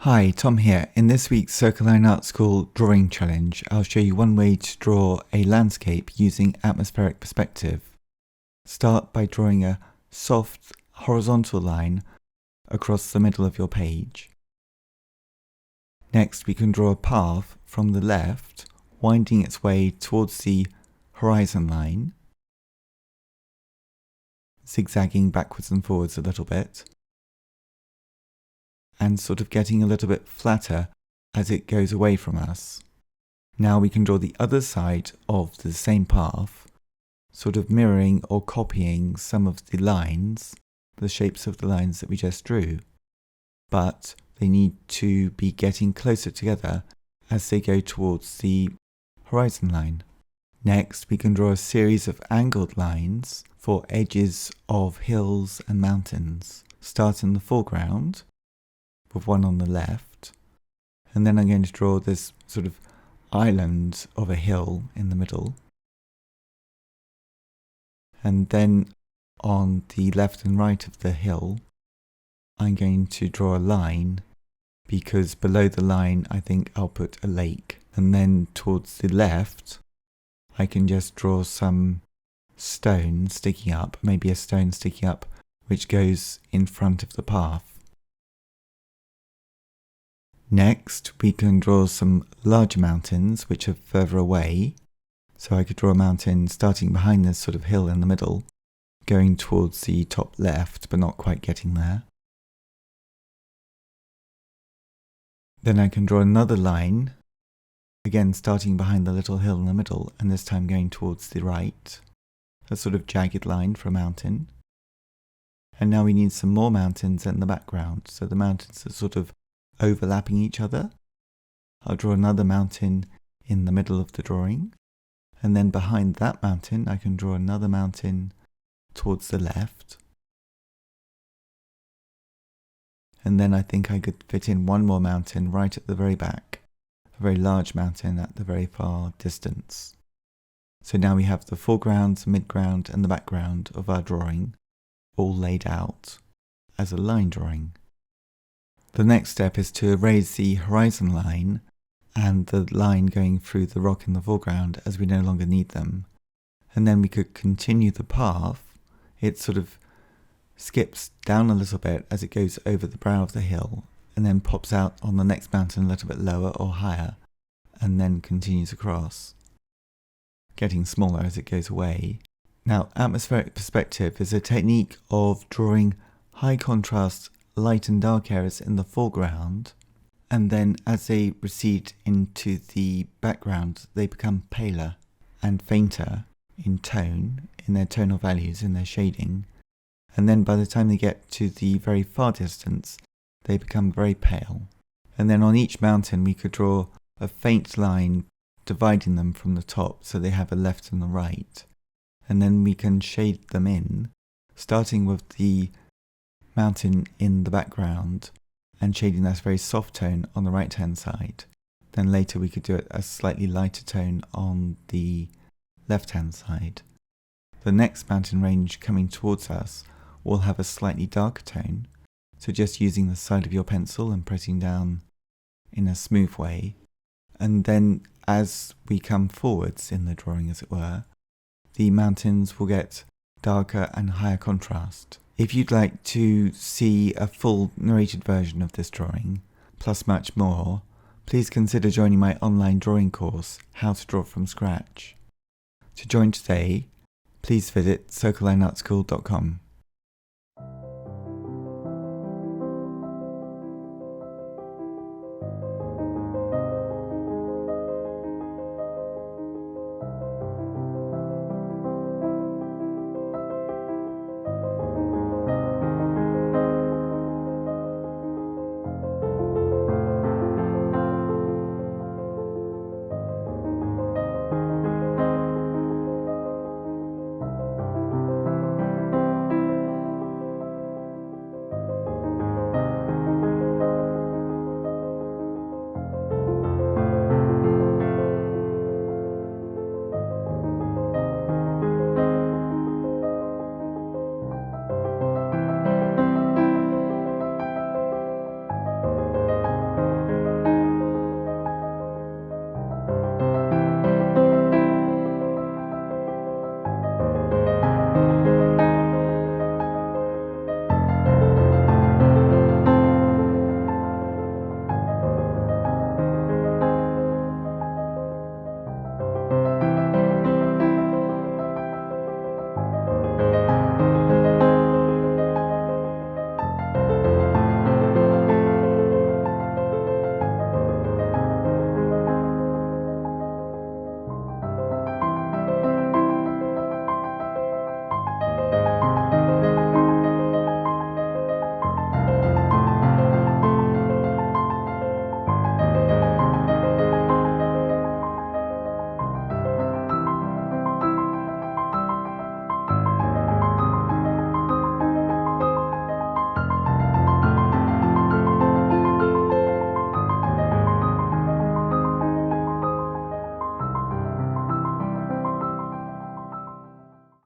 Hi, Tom here. In this week's Circle Line Art School Drawing Challenge, I'll show you one way to draw a landscape using atmospheric perspective. Start by drawing a soft horizontal line across the middle of your page. Next, we can draw a path from the left, winding its way towards the horizon line, zigzagging backwards and forwards a little bit, and sort of getting a little bit flatter as it goes away from us. Now we can draw the other side of the same path, sort of mirroring or copying some of the lines, the shapes of the lines that we just drew, but they need to be getting closer together as they go towards the horizon line. Next, we can draw a series of angled lines for edges of hills and mountains. Start in the foreground, with one on the left, and then I'm going to draw this sort of island of a hill in the middle, and then on the left and right of the hill I'm going to draw a line, because below the line I think I'll put a lake, and then towards the left I can just draw some stone sticking up, maybe a stone sticking up which goes in front of the path. Next, we can draw some larger mountains which are further away. So I could draw a mountain starting behind this sort of hill in the middle, going towards the top left, but not quite getting there. Then I can draw another line, again starting behind the little hill in the middle, and this time going towards the right. A sort of jagged line for a mountain. And now we need some more mountains in the background, so the mountains are sort of overlapping each other. I'll draw another mountain in the middle of the drawing, and then behind that mountain I can draw another mountain towards the left, and then I think I could fit in one more mountain right at the very back, a very large mountain at the very far distance. So now we have the foreground, midground and the background of our drawing all laid out as a line drawing. The next step is to erase the horizon line and the line going through the rock in the foreground, as we no longer need them. And then we could continue the path. It sort of skips down a little bit as it goes over the brow of the hill, and then pops out on the next mountain a little bit lower or higher, and then continues across, getting smaller as it goes away. Now, atmospheric perspective is a technique of drawing high contrast light and dark areas in the foreground, and then as they recede into the background they become paler and fainter in tone, in their tonal values, in their shading, and then by the time they get to the very far distance they become very pale. And then on each mountain we could draw a faint line dividing them from the top, so they have a left and a right, and then we can shade them in, starting with the mountain in the background and shading that very soft tone on the right hand side. Then later we could do it a slightly lighter tone on the left hand side. The next mountain range coming towards us will have a slightly darker tone, so just using the side of your pencil and pressing down in a smooth way. And then as we come forwards in the drawing, as it were, the mountains will get darker and higher contrast. If you'd like to see a full narrated version of this drawing, plus much more, please consider joining my online drawing course, How to Draw from Scratch. To join today, please visit circlelineartschool.com.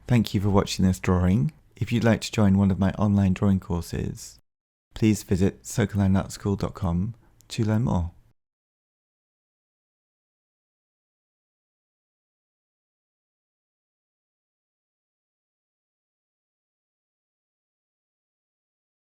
Thank you for watching this drawing. If you'd like to join one of my online drawing courses, please visit circleandartschool.com to learn more.